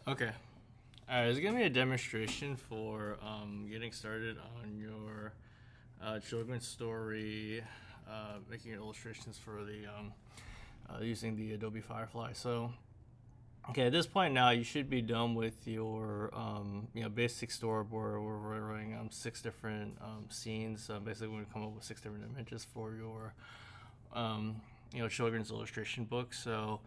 Okay. All right, it's gonna be a demonstration for getting started on your children's story, making your illustrations for the using the Adobe Firefly. So, okay, at this point now, you should be done with your basic storyboard where we're running 6 different scenes. Basically, we're gonna come up with 6 different images for your children's illustration book. So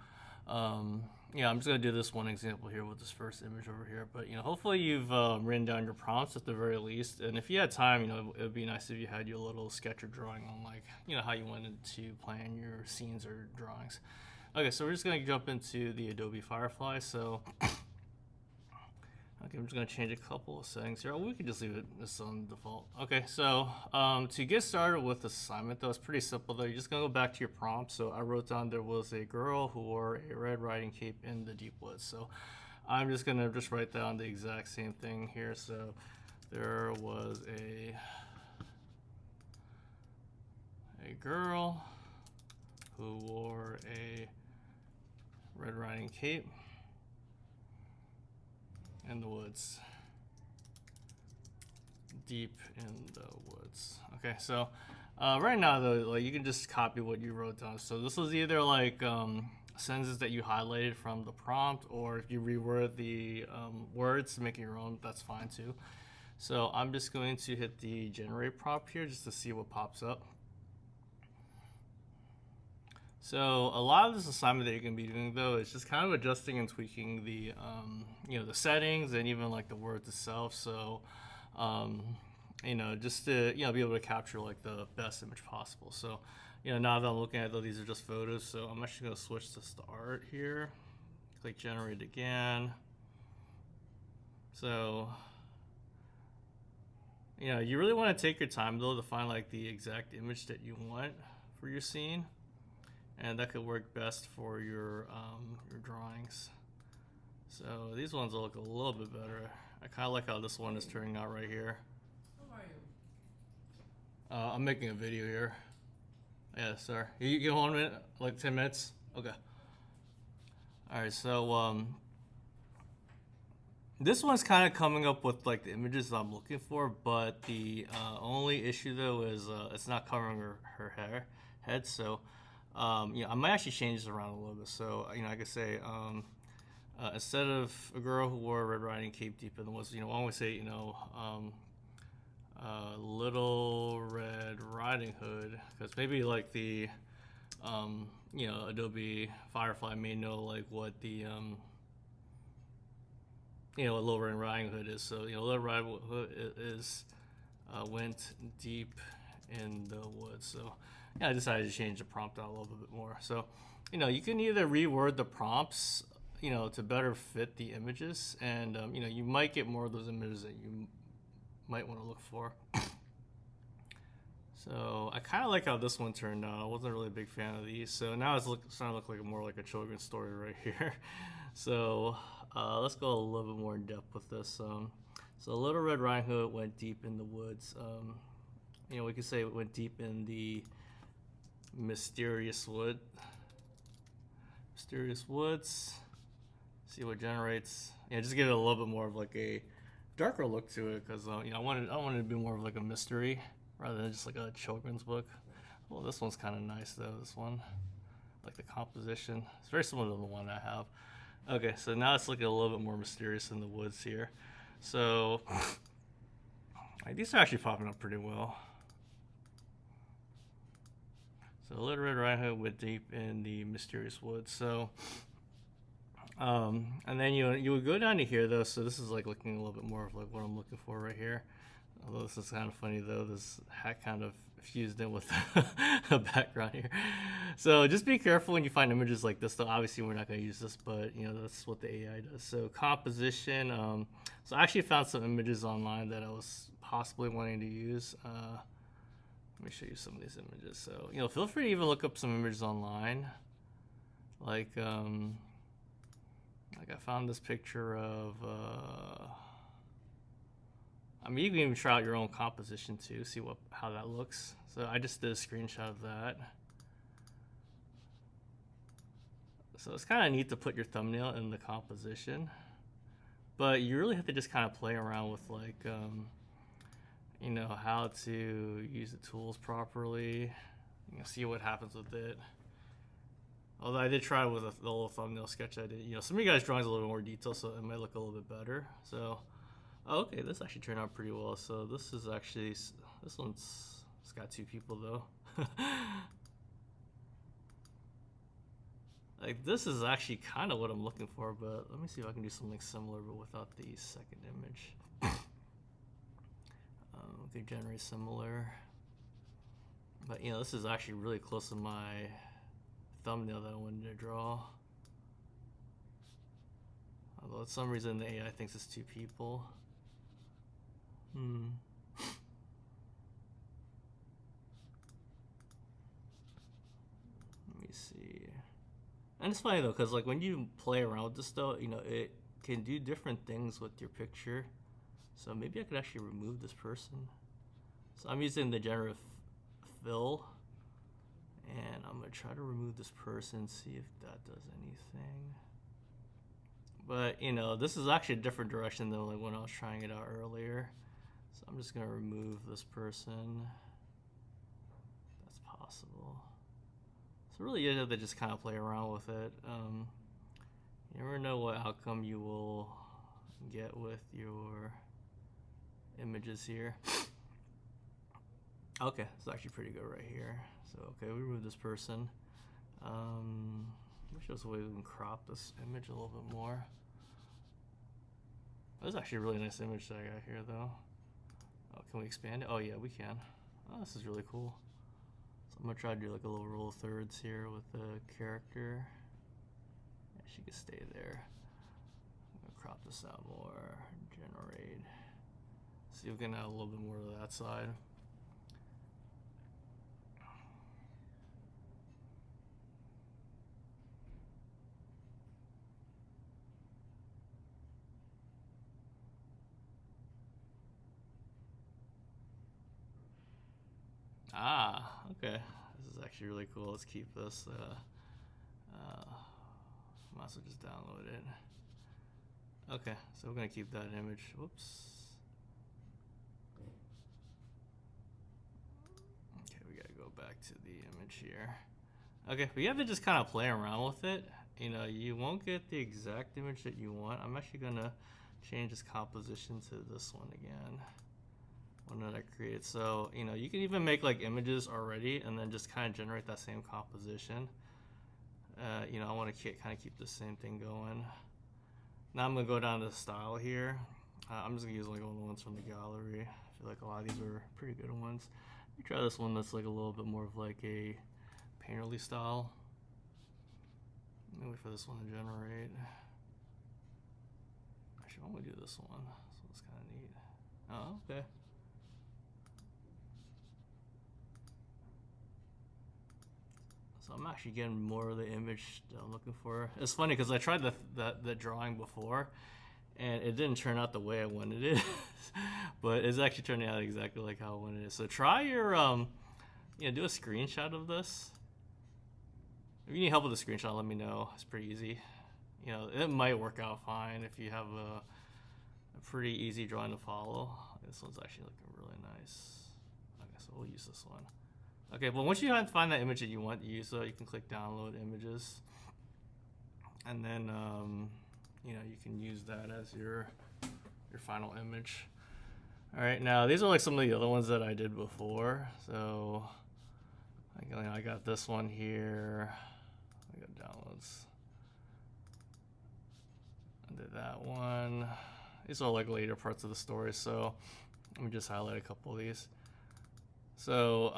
yeah, I'm just gonna do this one example here with this first image over here. But hopefully you've written down your prompts at the very least. And if you had time, it would be nice if you had your little sketch or drawing on how you wanted to plan your scenes or drawings. Okay, so we're just gonna jump into the Adobe Firefly. So okay, I'm just gonna change a couple of settings here. Oh, we can just leave it this on default. Okay, so to get started with this assignment though, it's pretty simple though. You're just gonna go back to your prompt. So I wrote down there was a girl who wore a red riding cape in the deep woods. So I'm just gonna write down the exact same thing here. So there was a girl who wore a red riding cape in the woods, deep in the woods. Okay, so right now though, you can just copy what you wrote down. So this was either sentences that you highlighted from the prompt, or if you reword the words to make it your own, that's fine too. So I'm just going to hit the generate prompt here just to see what pops up. So a lot of this assignment that you're going to be doing though is just kind of adjusting and tweaking the the settings and even the words itself. So just to be able to capture the best image possible. So now that I'm looking at it though, these are just photos. So I'm actually going to switch this to art here. Click generate again. So you really want to take your time though to find the exact image that you want for your scene. And that could work best for your drawings. So these ones will look a little bit better. I kind of like how this one is turning out right here. How are you? I'm making a video here. Yeah, sir. You get 1 minute, 10 minutes? Okay. All right, so this one's kind of coming up with the images I'm looking for, but the only issue though is it's not covering her head. So I might actually change this around a little bit. So I could say instead of a girl who wore a red riding cape deep in the woods, why don't we say Little Red Riding Hood, because maybe the Adobe Firefly may know what the what Little Red Riding Hood is. So Little Red Riding Hood is went deep in the woods. So I decided to change the prompt out a little bit more. So you can either reword the prompts to better fit the images, and you might get more of those images that you might want to look for. So I kind of like how this one turned out. I wasn't really a big fan of these. So now it's starting to look more like a children's story right here. So let's go a little bit more in depth with this. So Little Red Riding Hood went deep in the woods. We could say it went deep in the mysterious woods. See what generates. Just give it a little bit more of a darker look to it, because I wanted it to be more of a mystery rather than just a children's book. Well, this one's kind of nice though. This one, the composition, it's very similar to the one I have. Okay, so now it's looking a little bit more mysterious in the woods here. So these are actually popping up pretty well. So Little Red Riding Hood went deep in the mysterious woods. So and then you would go down to here though. So this is looking a little bit more of what I'm looking for right here. Although this is kind of funny though, this hat kind of fused in with a background here. So just be careful when you find images like this though. Obviously we're not going to use this, but that's what the AI does. So composition. So I actually found some images online that I was possibly wanting to use. Let me show you some of these images. So feel free to even look up some images online. I found this picture of you can even try out your own composition too, see how that looks. So I just did a screenshot of that. So it's kind of neat to put your thumbnail in the composition. But you really have to just kind of play around with like you know, how to use the tools properly. You know, see what happens with it. Although I did try with the little thumbnail sketch I did. You know, some of you guys' drawings a little more detail, so it might look a little bit better. So, oh, okay, this actually turned out pretty well. So this is actually, this one's, it's got 2 people though. Like this is actually kind of what I'm looking for, but let me see if I can do something similar but without the second image. We could generate similar. But you know, this is actually really close to my thumbnail that I wanted to draw. Although for some reason the AI thinks it's 2 people. Let me see. And it's funny though, because like when you play around with this though, you know, it can do different things with your picture. So maybe I could actually remove this person. So I'm using the generative fill, and I'm gonna try to remove this person, see if that does anything. But you know, this is actually a different direction than like when I was trying it out earlier. So I'm just gonna remove this person. That's possible. So really you have to just kind of play around with it. You never know what outcome you will get with your images here. Okay, it's actually pretty good right here. So okay, we remove this person. Wish there was a way we can crop this image a little bit more. That's actually a really nice image that I got here though. Oh, can we expand it? Oh yeah, we can. Oh, this is really cool. So I'm gonna try to do like a little rule of thirds here with the character. Yeah, she can stay there. I'm gonna crop this out more, generate. See if we can add a little bit more to that side. Ah, okay. This is actually really cool. Let's keep this. Might as well just download it. Okay, so we're gonna keep that image. Whoops. Okay, we gotta go back to the image here. Okay, but you have to just kind of play around with it. You know, you won't get the exact image that you want. I'm actually gonna change this composition to this one again. One that I created. So, you know, you can even make like images already and then just kind of generate that same composition. You know, I want to kind of keep the same thing going. Now I'm going to go down to style here. I'm just going to use like all the ones from the gallery. I feel like a lot of these are pretty good ones. Let me try this one that's like a little bit more of like a painterly style. Let me wait for this one to generate. Actually, I'm going to do this one. This one's kind of neat. Oh, okay. So I'm actually getting more of the image that I'm looking for. It's funny because I tried the drawing before, and it didn't turn out the way I wanted it, but it's actually turning out exactly like how I wanted it. So try your, you know, do a screenshot of this. If you need help with the screenshot, let me know. It's pretty easy. You know, it might work out fine if you have a pretty easy drawing to follow. This one's actually looking really nice. Okay, so we'll use this one. Okay, well once you find that image that you want to use, you can click download images, and then you know, you can use that as your final image. All right, now these are like some of the other ones that I did before. So I got this one here. I got downloads. I did that one. These are like later parts of the story, so let me just highlight a couple of these. So,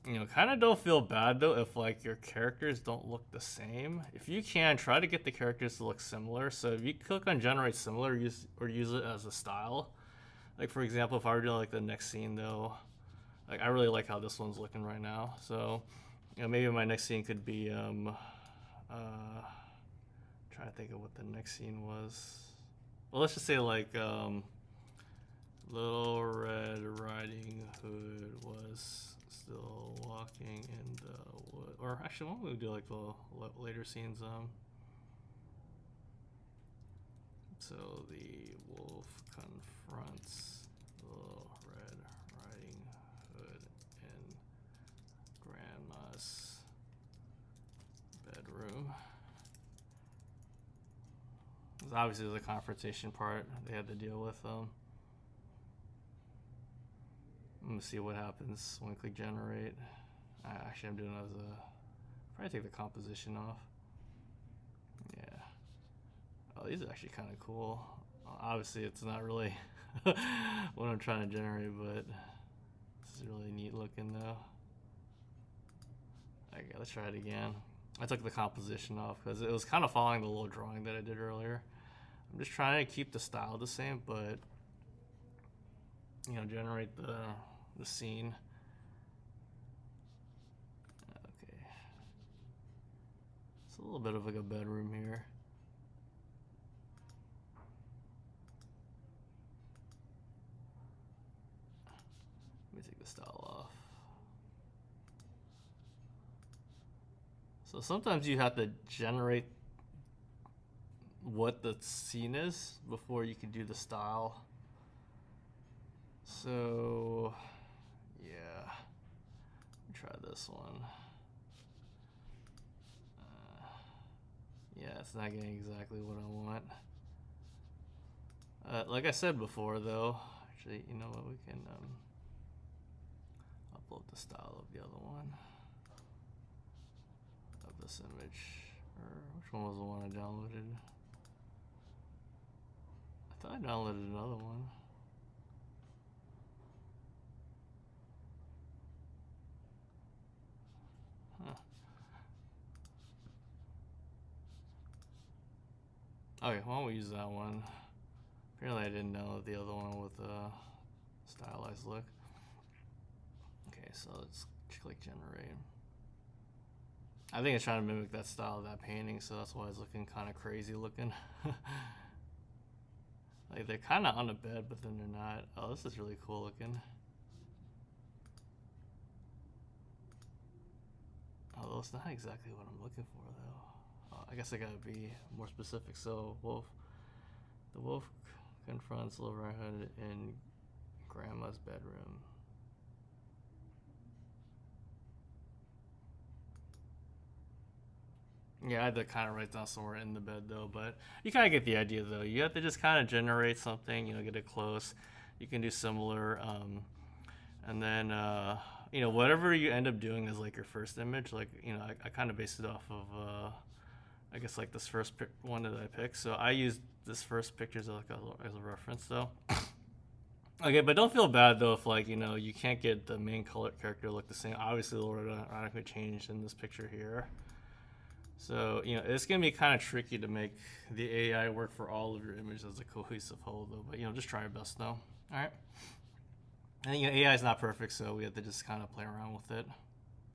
you know, kind of don't feel bad though if like your characters don't look the same. If you can, try to get the characters to look similar. So if you click on generate similar, use it as a style. Like for example, if I were doing like the next scene though, like I really like how this one's looking right now. So, you know, maybe my next scene could be trying to think of what the next scene was. Well, let's just say like Little Red Riding Hood was still walking in the wood. Or actually, why don't we do like the later scenes? So the wolf confronts the Red Riding Hood in Grandma's bedroom. Obviously, the confrontation part they had to deal with. I'm gonna see what happens when we click generate. Actually, I'm doing it as a. Probably take the composition off. Yeah. Oh, these are actually kind of cool. Obviously, it's not really what I'm trying to generate, but this is really neat looking though. Okay, let's try it again. I took the composition off because it was kind of following the little drawing that I did earlier. I'm just trying to keep the style the same, but generate the scene. Okay, it's a little bit of like a bedroom here. Let me take the style off. So sometimes you have to generate what the scene is before you can do the style. So yeah, try this one. Yeah, it's not getting exactly what I want. Like I said before though, actually, you know what, we can upload the style of the other one, of this image. Or which one was the one I downloaded? I thought I downloaded another one. Huh. Okay, why don't we use that one? Apparently I didn't download the other one with a stylized look. Okay, so let's click generate. I think it's trying to mimic that style of that painting, so that's why it's looking kind of crazy looking. Like they're kind of on the bed, but then they're not. Oh, this is really cool looking. Although it's not exactly what I'm looking for though. I guess I gotta be more specific. So the wolf confronts Little Red Hood in Grandma's bedroom. Yeah, I had to kind of write down somewhere in the bed though, but you kind of get the idea though. You have to just kind of generate something, get it close. You can do similar, and then whatever you end up doing is like your first image. Like I kind of based it off of I guess like this first one that I picked. So I used this first picture as a reference though. Okay, but don't feel bad though if you can't get the main color character to look the same. Obviously, the order radically changed in this picture here. So, it's going to be kind of tricky to make the AI work for all of your images as a cohesive whole, though. But, just try your best, though. All right. And, AI is not perfect, so we have to just kind of play around with it.